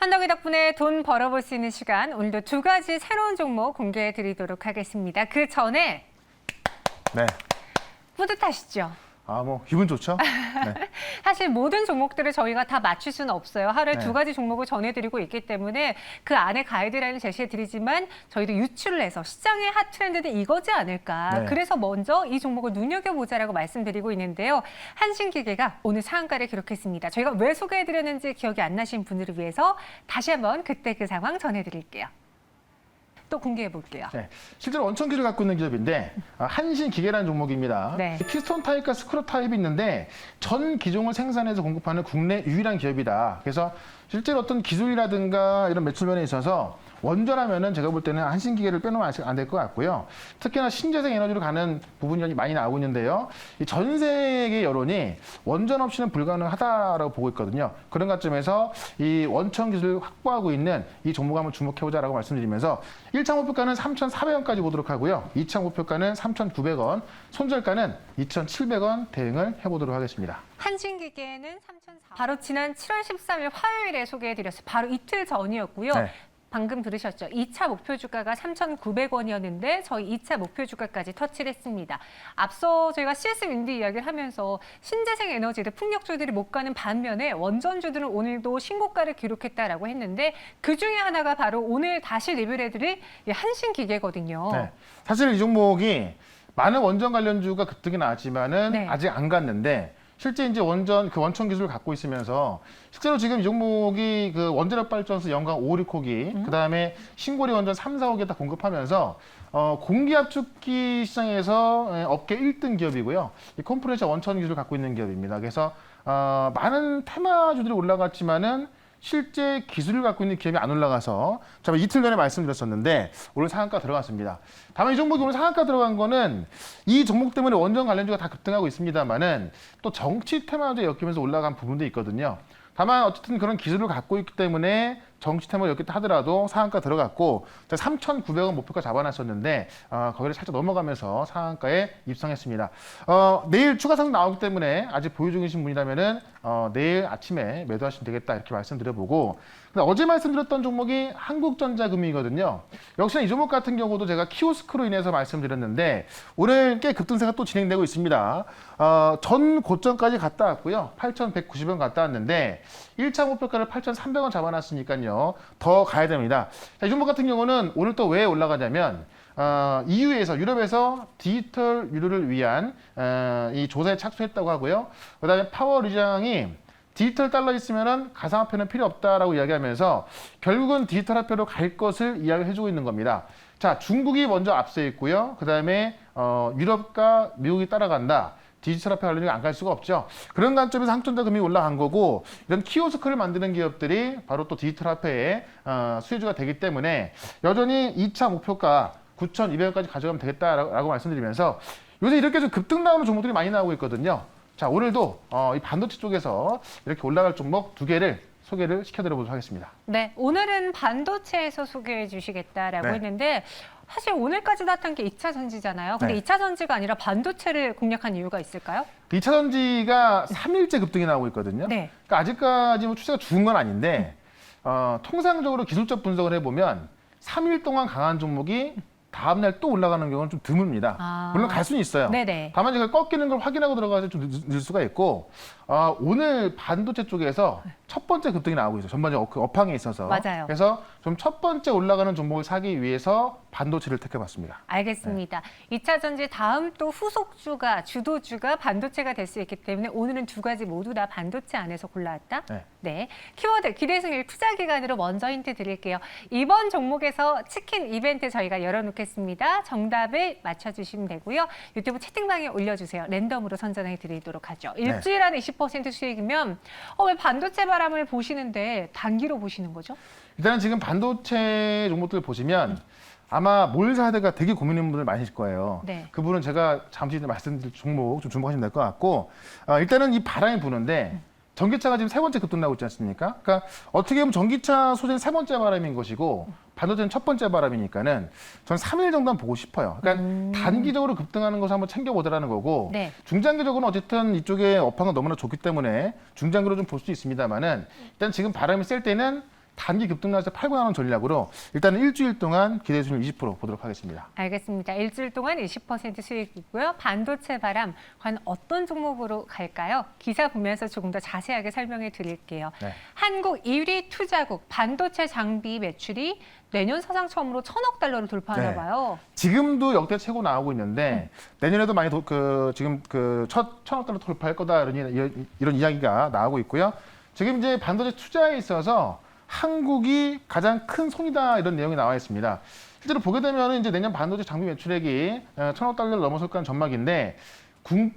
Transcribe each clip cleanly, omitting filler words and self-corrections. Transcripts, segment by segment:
한덕이 덕분에 돈 벌어볼 수 있는 시간, 오늘도 두 가지 새로운 종목 공개해 드리도록 하겠습니다. 그 전에 네. 뿌듯하시죠? 기분 좋죠? 네. 사실 모든 종목들을 저희가 다 맞출 수는 없어요. 하루에 네. 두 가지 종목을 전해드리고 있기 때문에 그 안에 가이드라인을 제시해드리지만 저희도 유출을 해서 시장의 핫 트렌드는 이거지 않을까. 네. 그래서 먼저 이 종목을 눈여겨보자라고 말씀드리고 있는데요. 한신기계가 오늘 상한가를 기록했습니다. 저희가 왜 소개해드렸는지 기억이 안 나신 분들을 위해서 다시 한번 그때 그 상황 전해드릴게요. 또 공개해 볼게요. 네. 실제로 원천기를 갖고 있는 기업인데 한신기계라는 종목입니다. 네. 피스톤 타입과 스크류 타입이 있는데 전 기종을 생산해서 공급하는 국내 유일한 기업이다. 그래서 실제로 어떤 기술이라든가 이런 매출면에 있어서 원전하면은 제가 볼 때는 한신기계를 빼놓으면 안 될 것 같고요. 특히나 신재생 에너지로 가는 부분이 많이 나오고 있는데요. 이 전 세계 여론이 원전 없이는 불가능하다라고 보고 있거든요. 그런 관점에서 이 원천 기술을 확보하고 있는 이 종목 한번 주목해보자라고 말씀드리면서 1차 목표가는 3,400원까지 보도록 하고요. 2차 목표가는 3,900원, 손절가는 2,700원 대응을 해보도록 하겠습니다. 한신기계는 3,400원. 바로 지난 7월 13일 화요일에 소개해드렸어요. 바로 이틀 전이었고요. 네. 방금 들으셨죠? 2차 목표 주가가 3,900원이었는데 저희 2차 목표 주가까지 터치를 했습니다. 앞서 저희가 CS 윈드 이야기를 하면서 신재생 에너지들, 풍력주들이 못 가는 반면에 원전주들은 오늘도 신고가를 기록했다라고 했는데 그중에 하나가 바로 오늘 다시 리뷰를 해드릴 한신기계거든요. 네. 사실 이 종목이 많은 원전 관련주가 급등이 나왔지만은 네. 아직 안 갔는데 실제 이제 원천 기술을 갖고 있으면서 실제로 지금 이 종목이 그 원자력 발전소 연간 5, 6호기, 그다음에 신고리 원전 3, 4호기 다 공급하면서 공기 압축기 시장에서 업계 1등 기업이고요. 이 컴프레셔 원천 기술을 갖고 있는 기업입니다. 그래서 많은 테마주들이 올라갔지만은 실제 기술을 갖고 있는 기업이 안 올라가서 제가 이틀 전에 말씀드렸었는데 오늘 상한가 들어갔습니다. 다만 이 종목이 오늘 상한가 들어간 거는 이 종목 때문에 원전 관련주가 다 급등하고 있습니다만은 또 정치 테마주에 엮이면서 올라간 부분도 있거든요. 다만 어쨌든 그런 기술을 갖고 있기 때문에 정치 테마를 엮였다 하더라도 상한가 들어갔고 3,900원 목표가 잡아놨었는데 거기를 살짝 넘어가면서 상한가에 입성했습니다. 내일 추가 상승 나오기 때문에 아직 보유 중이신 분이라면은 내일 아침에 매도하시면 되겠다 이렇게 말씀드려보고 근데 어제 말씀드렸던 종목이 한국전자금이거든요. 역시나 이 종목 같은 경우도 제가 키오스크로 인해서 말씀드렸는데 오늘 꽤 급등세가 또 진행되고 있습니다. 전 고점까지 갔다 왔고요. 8,190원 갔다 왔는데 1차 목표가를 8,300원 잡아놨으니까요. 더 가야 됩니다. 자, 이 종목 같은 경우는 오늘 또 왜 올라가냐면 EU에서 유럽에서 디지털 유로를 위한 이 조사에 착수했다고 하고요. 그다음에 파월 의장이 디지털 달러 있으면은 가상화폐는 필요 없다라고 이야기하면서 결국은 디지털 화폐로 갈 것을 이야기를 해주고 있는 겁니다. 자, 중국이 먼저 앞서 있고요. 그다음에 유럽과 미국이 따라간다. 디지털 화폐 관련이 안 갈 수가 없죠. 그런 관점에서 한전자금이 올라간 거고 이런 키오스크를 만드는 기업들이 바로 또 디지털 화폐의 수혜주가 되기 때문에 여전히 2차 목표가 9,200원까지 가져가면 되겠다라고 말씀드리면서 요새 이렇게 좀 급등 나오는 종목들이 많이 나오고 있거든요. 자, 오늘도 이 반도체 쪽에서 이렇게 올라갈 종목 두 개를 소개를 시켜드려보도록 하겠습니다. 네, 오늘은 반도체에서 소개해 주시겠다라고 네. 했는데 사실 오늘까지 나타난 게 2차 전지잖아요. 근데 네. 2차 전지가 아니라 반도체를 공략한 이유가 있을까요? 2차 전지가 3일째 급등이 나오고 있거든요. 네. 그러니까 아직까지 뭐 추세가 죽은 건 아닌데 통상적으로 기술적 분석을 해보면 3일 동안 강한 종목이 다음날 또 올라가는 경우는 좀 드뭅니다. 물론 갈 수는 있어요. 네네. 다만 제가 꺾이는 걸 확인하고 들어가서 좀 늦을 수가 있고 오늘 반도체 쪽에서 첫 번째 급등이 나오고 있어요. 전반적으로 업황에 있어서. 맞아요. 그래서 좀 첫 번째 올라가는 종목을 사기 위해서 반도체를 택해봤습니다. 알겠습니다. 2차 전지 다음 또 후속주가, 주도주가 반도체가 될 수 있기 때문에 오늘은 두 가지 모두 다 반도체 안에서 골라왔다. 네. 네. 키워드 기대승일 투자 기간으로 먼저 힌트 드릴게요. 이번 종목에서 치킨 이벤트 저희가 열어놓겠습니다. 정답을 맞춰주시면 되고요. 유튜브 채팅방에 올려주세요. 랜덤으로 선정해 드리도록 하죠. 일주일 안에 20% 수익이면 왜 반도체 바람을 보시는데 단기로 보시는 거죠? 일단은 지금 반도체 종목들 보시면 아마 뭘 사야 될까 되게 고민하는 분들 많으실 거예요. 네. 그분은 제가 잠시 전에 말씀드릴 종목 좀 주목하시면 될 것 같고 일단은 이 바람이 부는데 전기차가 지금 세 번째 급등나고 있지 않습니까? 그러니까 어떻게 보면 전기차 소재는 세 번째 바람인 것이고 반도체는 첫 번째 바람이니까는 저는 3일 정도는 보고 싶어요. 그러니까 단기적으로 급등하는 것을 한번 챙겨보더라는 거고 네. 중장기적으로는 어쨌든 이쪽에 업황은 너무나 좋기 때문에 중장기로 좀 볼 수 있습니다만은 일단 지금 바람이 셀 때는 단기 급등락에서 팔고 나오는 전략으로 일단은 일주일 동안 기대 수익률 20% 보도록 하겠습니다. 알겠습니다. 일주일 동안 20% 수익이고요. 반도체 바람, 과연 어떤 종목으로 갈까요? 기사 보면서 조금 더 자세하게 설명해 드릴게요. 네. 한국 1위 투자국 반도체 장비 매출이 내년 사상 처음으로 1,000억 달러를 돌파하나 네. 봐요. 지금도 역대 최고 나오고 있는데 내년에도 많이 지금 첫 1,000억 달러 돌파할 거다 이런 이야기가 나오고 있고요. 지금 이제 반도체 투자에 있어서 한국이 가장 큰 손이다 이런 내용이 나와 있습니다. 실제로 보게 되면 이제 내년 반도체 장비 매출액이 1,000억 달러를 넘어설 거라는 전망인데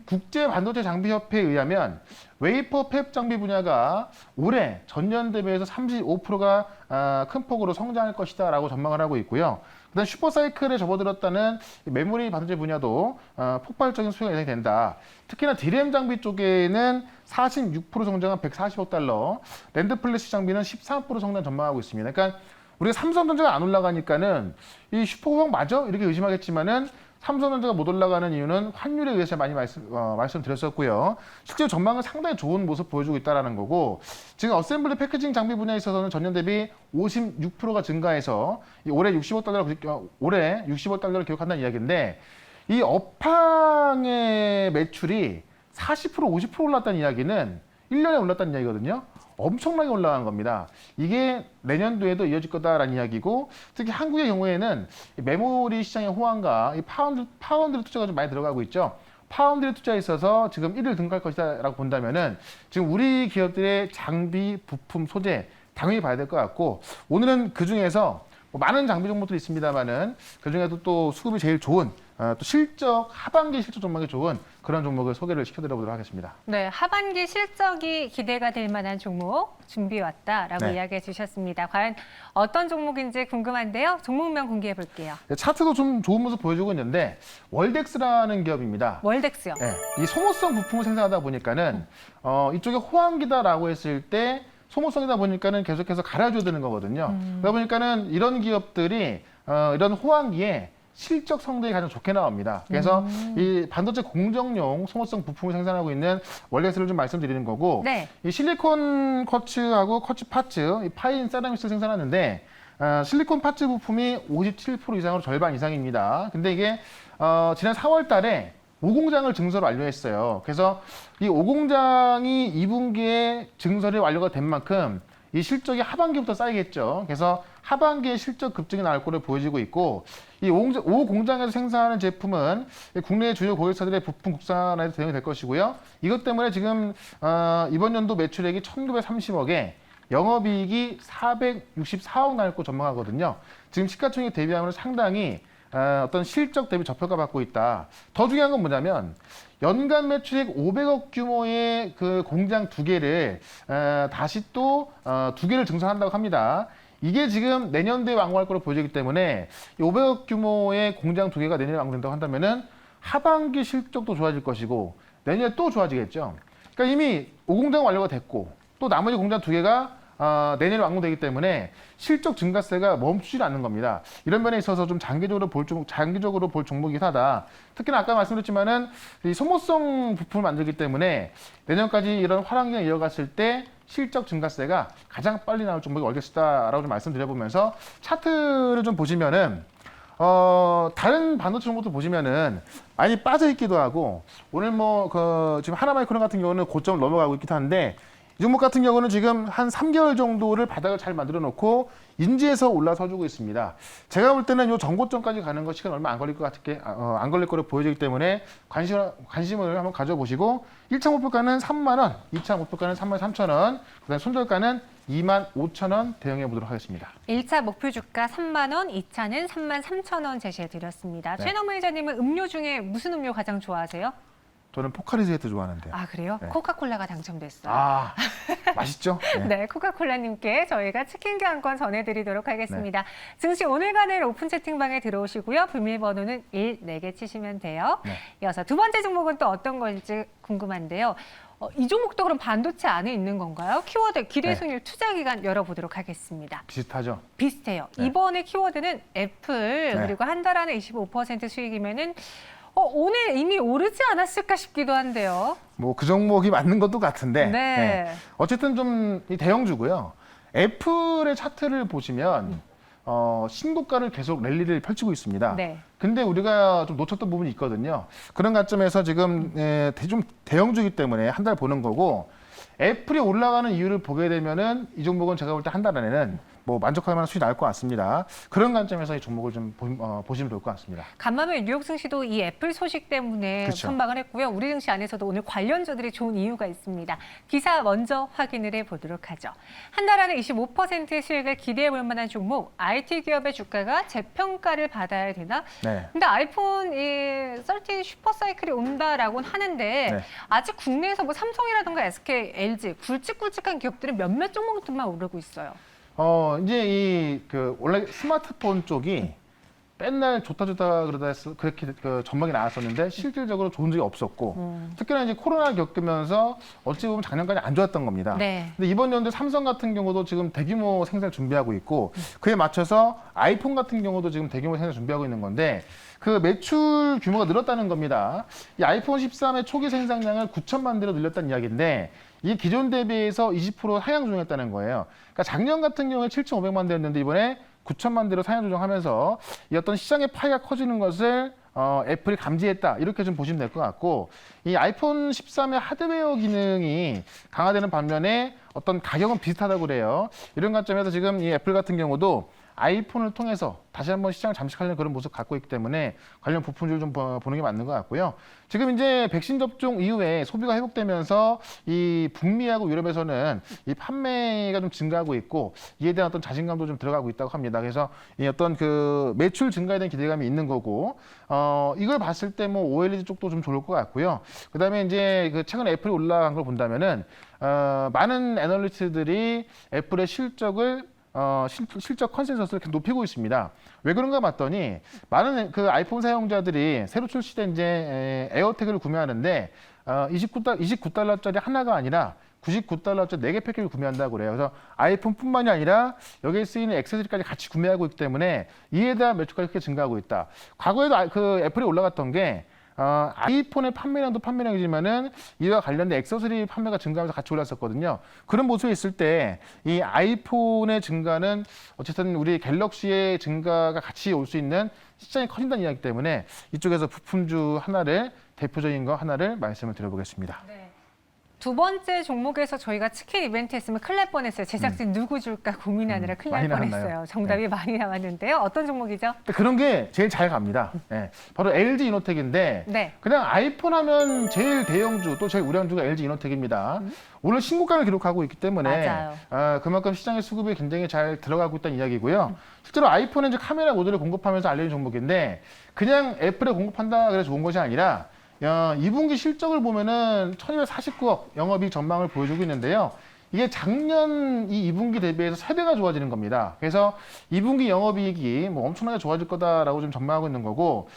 국제 반도체 장비 협회에 의하면 웨이퍼 팹 장비 분야가 올해 전년 대비해서 35%가 큰 폭으로 성장할 것이다라고 전망을 하고 있고요. 그다음 슈퍼사이클에 접어들었다는 메모리 반도체 분야도 폭발적인 수요가 예상이 된다. 특히나 디램 장비 쪽에는 46% 성장한 140억 달러, 랜드 플래시 장비는 13% 성장 전망하고 있습니다. 그러니까 우리가 삼성전자가 안 올라가니까는 이 슈퍼호황 맞아? 이렇게 의심하겠지만은 삼성전자가 못 올라가는 이유는 환율에 의해서 많이 말씀드렸었고요. 실제로 전망은 상당히 좋은 모습 보여주고 있다는 거고 지금 어셈블리 패키징 장비 분야에 있어서는 전년 대비 56%가 증가해서 올해 60억 달러를 기록한다는 이야기인데 이 업황의 매출이 40% 50% 올랐다는 이야기는 1년에 올랐다는 이야기거든요. 엄청나게 올라간 겁니다. 이게 내년도에도 이어질 거다라는 이야기고 특히 한국의 경우에는 메모리 시장의 호황과 이 파운드리 투자가 좀 많이 들어가고 있죠. 파운드리 투자에 있어서 지금 1위를 등극할 것이다라고 본다면은 지금 우리 기업들의 장비, 부품, 소재 당연히 봐야 될 것 같고 오늘은 그 중에서 많은 장비 종목들이 있습니다만은 그 중에도 또 수급이 제일 좋은 또 하반기 실적 전망이 좋은 그런 종목을 소개를 시켜드려보도록 하겠습니다. 네, 하반기 실적이 기대가 될 만한 종목 준비해 왔다라고 네. 이야기해 주셨습니다. 과연 어떤 종목인지 궁금한데요. 종목명 공개해 볼게요. 차트도 좀 좋은 모습 보여주고 있는데 월덱스라는 기업입니다. 월덱스요. 네, 이 소모성 부품을 생산하다 보니까는 이쪽에 호황기다라고 했을 때 소모성이다 보니까는 계속해서 갈아줘야 되는 거거든요. 그러다 보니까는 이런 기업들이 이런 호황기에 실적 성적이 가장 좋게 나옵니다. 그래서 이 반도체 공정용 소모성 부품을 생산하고 있는 월덱스를 좀 말씀드리는 거고, 네. 이 실리콘 쿼츠하고 쿼츠 파츠, 이 파인 세라믹스를 생산하는데 실리콘 파츠 부품이 57% 이상으로 절반 이상입니다. 근데 이게 지난 4월달에 5공장을 증설을 완료했어요. 그래서 이 5공장이 2분기에 증설이 완료가 된 만큼 이 실적이 하반기부터 쌓이겠죠. 그래서 하반기에 실적 급증이 나올 거로 보여지고 있고 이 5공장에서 생산하는 제품은 국내 주요 고객사들의 부품 국산화에도 대응이 될 것이고요. 이것 때문에 지금 이번 연도 매출액이 1,930억에 영업이익이 464억 나올 거 전망하거든요. 지금 시가총액 대비하면 상당히 어떤 실적 대비 저평가 받고 있다. 더 중요한 건 뭐냐면 연간 매출액 500억 규모의 그 공장 2개를 다시 또 2개를 증설한다고 합니다. 이게 지금 내년도에 완공할 거로 보여지기 때문에 이 500억 규모의 공장 2개가 내년에 완공된다고 한다면은 하반기 실적도 좋아질 것이고 내년에 또 좋아지겠죠. 그러니까 이미 5공장 완료가 됐고 또 나머지 공장 2개가 내년에 완공되기 때문에 실적 증가세가 멈추지 않는 겁니다. 이런 면에 있어서 좀 장기적으로 볼 종목이긴 하다. 특히나 아까 말씀드렸지만은 이 소모성 부품을 만들기 때문에 내년까지 이런 활황기가 이어갔을 때 실적 증가세가 가장 빨리 나올 종목이 월덱스다라고 좀 말씀드려보면서 차트를 좀 보시면은 다른 반도체 종목들 보시면은 많이 빠져 있기도 하고 오늘 지금 하나마이크론 같은 경우는 고점을 넘어가고 있기도 한데 이 종목 같은 경우는 지금 한 3개월 정도를 바닥을 잘 만들어 놓고 인지해서 올라서주고 있습니다. 제가 볼 때는 이 전고점까지 가는 거 시간 얼마 안 걸릴 안 걸릴 거로 보여지기 때문에 관심을 한번 가져보시고 1차 목표가는 3만 원, 2차 목표가는 3만 3천 원, 그다음 손절가는 2만 5천 원 대응해 보도록 하겠습니다. 1차 목표 주가 3만 원, 2차는 3만 3천 원 제시해 드렸습니다. 네. 최너무 회장님은 음료 중에 무슨 음료 가장 좋아하세요? 저는 포카리 스웨트 좋아하는데요. 아, 그래요? 네. 코카콜라가 당첨됐어요. 아, 맛있죠? 네, 코카콜라님께 저희가 치킨 교환권 전해드리도록 하겠습니다. 증시 오늘간을 오픈 채팅방에 들어오시고요. 비밀번호는 14개 치시면 돼요. 네. 이어서 두 번째 종목은 또 어떤 건지 궁금한데요. 이 종목도 그럼 반도체 안에 있는 건가요? 키워드 기대수익률 투자기간 열어보도록 하겠습니다. 비슷하죠? 비슷해요. 네. 이번에 키워드는 애플 네. 그리고 한 달 안에 25% 수익이면은 오늘 이미 오르지 않았을까 싶기도 한데요. 그 종목이 맞는 것도 같은데 네. 어쨌든 좀 이 대형주고요. 애플의 차트를 보시면 신고가를 계속 랠리를 펼치고 있습니다. 네. 근데 우리가 좀 놓쳤던 부분이 있거든요. 그런 관점에서 지금 좀 대형주기 때문에 한 달 보는 거고, 애플이 올라가는 이유를 보게 되면은 이 종목은 제가 볼 때 한 달 안에는 뭐 만족할 만한 수익이 나올 것 같습니다. 그런 관점에서 이 종목을 좀 보시면 좋을 것 같습니다. 간밤에 뉴욕 증시도 이 애플 소식 때문에 그쵸. 선방을 했고요. 우리 증시 안에서도 오늘 관련주들이 좋은 이유가 있습니다. 기사 먼저 확인을 해보도록 하죠. 한 달 안에 25%의 수익을 기대해 볼 만한 종목, IT 기업의 주가가 재평가를 받아야 되나? 네. 근데 아이폰 13 슈퍼사이클이 온다라고는 하는데 네. 아직 국내에서 뭐 삼성이라든가 SK, LG 굵직굵직한 기업들은 몇몇 종목들만 오르고 있어요. 이제 원래 스마트폰 쪽이 맨날 좋다 그러다 그렇게 전망이 나왔었는데 실질적으로 좋은 적이 없었고 특히나 이제 코로나 겪으면서 어찌 보면 작년까지 안 좋았던 겁니다. 네. 근데 이번 연도 삼성 같은 경우도 지금 대규모 생산 준비하고 있고 그에 맞춰서 아이폰 같은 경우도 지금 대규모 생산 준비하고 있는 건데 그 매출 규모가 늘었다는 겁니다. 이 아이폰 13의 초기 생산량을 9천만 대로 늘렸다는 이야기인데 이게 기존 대비해서 20% 하향 조정했다는 거예요. 그러니까 작년 같은 경우에 7,500만 대였는데 이번에 9천만 대로 하향 조정하면서 이 어떤 시장의 파이가 커지는 것을 애플이 감지했다. 이렇게 좀 보시면 될 것 같고 이 아이폰 13의 하드웨어 기능이 강화되는 반면에 어떤 가격은 비슷하다고 그래요. 이런 관점에서 지금 이 애플 같은 경우도 아이폰을 통해서 다시 한번 시장을 잠식하려는 그런 모습 갖고 있기 때문에 관련 부품주를 좀 보는 게 맞는 것 같고요. 지금 이제 백신 접종 이후에 소비가 회복되면서 이 북미하고 유럽에서는 이 판매가 좀 증가하고 있고 이에 대한 어떤 자신감도 좀 들어가고 있다고 합니다. 그래서 이 어떤 그 매출 증가에 대한 기대감이 있는 거고 이걸 봤을 때 뭐 OLED 쪽도 좀 좋을 것 같고요. 그다음에 이제 그 최근 애플이 올라간 걸 본다면은 많은 애널리스트들이 애플의 실적을 실적 컨센서스를 이렇게 높이고 있습니다. 왜 그런가 봤더니 많은 그 아이폰 사용자들이 새로 출시된 이제 에어태그를 구매하는데 29달러짜리 하나가 아니라 99달러짜리 4개 패키지를 구매한다고 그래요. 그래서 아이폰뿐만이 아니라 여기에 쓰이는 액세서리까지 같이 구매하고 있기 때문에 이에 대한 매출까지 크게 증가하고 있다. 과거에도 그 애플이 올라갔던 게 아이폰의 판매량도 판매량이지만은 이와 관련된 액세서리 판매가 증가하면서 같이 올랐었거든요. 그런 모습이 있을 때 이 아이폰의 증가는 어쨌든 우리 갤럭시의 증가가 같이 올 수 있는 시장이 커진다는 이야기 때문에 이쪽에서 부품주 하나를 대표적인 거 하나를 말씀을 드려보겠습니다. 네. 두 번째 종목에서 저희가 치킨 이벤트 했으면 큰일 날 뻔했어요. 제작진 누구 줄까 고민하느라 큰일 날 많이 나왔나요? 뻔했어요. 정답이 많이 나왔는데요. 어떤 종목이죠? 그런 게 제일 잘 갑니다. 네. 바로 LG 이노텍인데 네. 그냥 아이폰 하면 제일 대형주 또 제일 우량주가 LG 이노텍입니다. 오늘 신고가를 기록하고 있기 때문에 맞아요. 그만큼 시장의 수급이 굉장히 잘 들어가고 있다는 이야기고요. 실제로 아이폰은 이제 카메라 모듈을 공급하면서 알려진 종목인데 그냥 애플에 공급한다 그래서 좋은 것이 아니라 2분기 실적을 보면은 1,249억 영업이익 전망을 보여주고 있는데요. 이게 작년 이 2분기 대비해서 3배가 좋아지는 겁니다. 그래서 2분기 영업이익이 뭐 엄청나게 좋아질 거다라고 좀 전망하고 있는 거고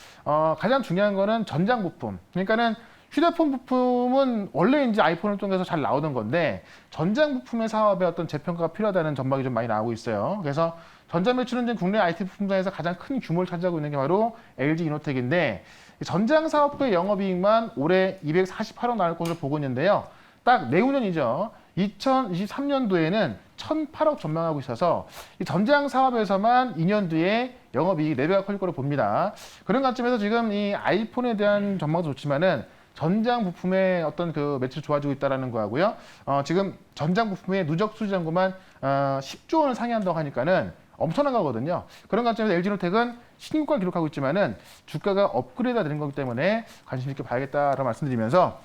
가장 중요한 거는 전장 부품. 그러니까는 휴대폰 부품은 원래 이제 아이폰을 통해서 잘 나오던 건데 전장 부품의 사업에 어떤 재평가가 필요하다는 전망이 좀 많이 나오고 있어요. 그래서 전자 매출은 이제 국내 IT 부품사에서 가장 큰 규모를 차지하고 있는 게 바로 LG 이노텍인데 전장 사업부의 영업이익만 올해 248억 나올 것으로 보고 있는데요. 딱 내후년이죠. 2023년도에는 1,008억 전망하고 있어서 이 전장 사업에서만 2년 뒤에 영업이익이 4배가 커질 거로 봅니다. 그런 관점에서 지금 이 아이폰에 대한 전망도 좋지만은 전장 부품의 어떤 그 매출이 좋아지고 있다는 거하고요. 지금 전장 부품의 누적 수지 잔고만 10조 원을 상회한다고 하니까는 엄청난 거거든요. 그런 관점에서 LG노텍은 신고가를 기록하고 있지만은 주가가 업그레이드가 되는 거기 때문에 관심 있게 봐야겠다라고 말씀드리면서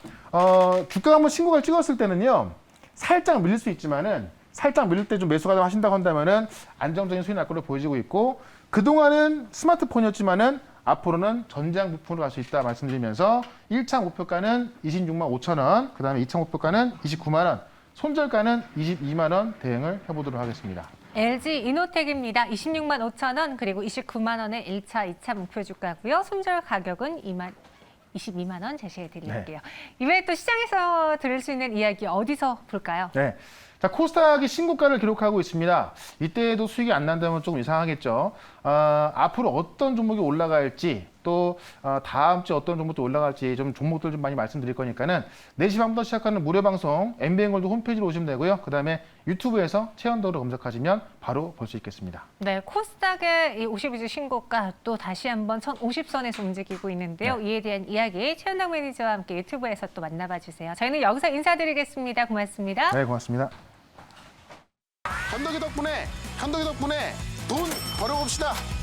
주가가 한번 신고가를 찍었을 때는요. 살짝 밀릴 수 있지만은 살짝 밀릴 때 좀 매수가 하신다고 한다면은 안정적인 수익 날 걸로 보여지고 있고 그동안은 스마트폰이었지만은 앞으로는 전장 부품으로 갈 수 있다 말씀드리면서 1차 목표가는 26만 5천 원, 그 다음에 2차 목표가는 29만 원, 손절가는 22만 원 대응을 해보도록 하겠습니다. LG 이노텍입니다. 26만 5천 원 그리고 29만 원의 1차, 2차 목표 주가고요. 손절 가격은 22만 원 제시해 드릴게요. 이외에 또 시장에서 들을 수 있는 이야기 어디서 볼까요? 네. 자, 코스닥이 신고가를 기록하고 있습니다. 이때에도 수익이 안 난다면 조금 이상하겠죠. 앞으로 어떤 종목이 올라갈지 또 다음 주에 어떤 종목도 올라갈지 좀 종목들 좀 많이 말씀드릴 거니까는 4시 반부터 시작하는 무료 방송 MBN골드 홈페이지로 오시면 되고요. 그다음에 유튜브에서 최현덕으로 검색하시면 바로 볼 수 있겠습니다. 네, 코스닥의 이 52주 신고가 또 다시 한번 1050선에서 움직이고 있는데요. 이에 대한 이야기 최현덕 매니저와 함께 유튜브에서 또 만나봐 주세요. 저희는 여기서 인사드리겠습니다. 고맙습니다. 네, 고맙습니다. 현덕이 덕분에 돈 벌어봅시다.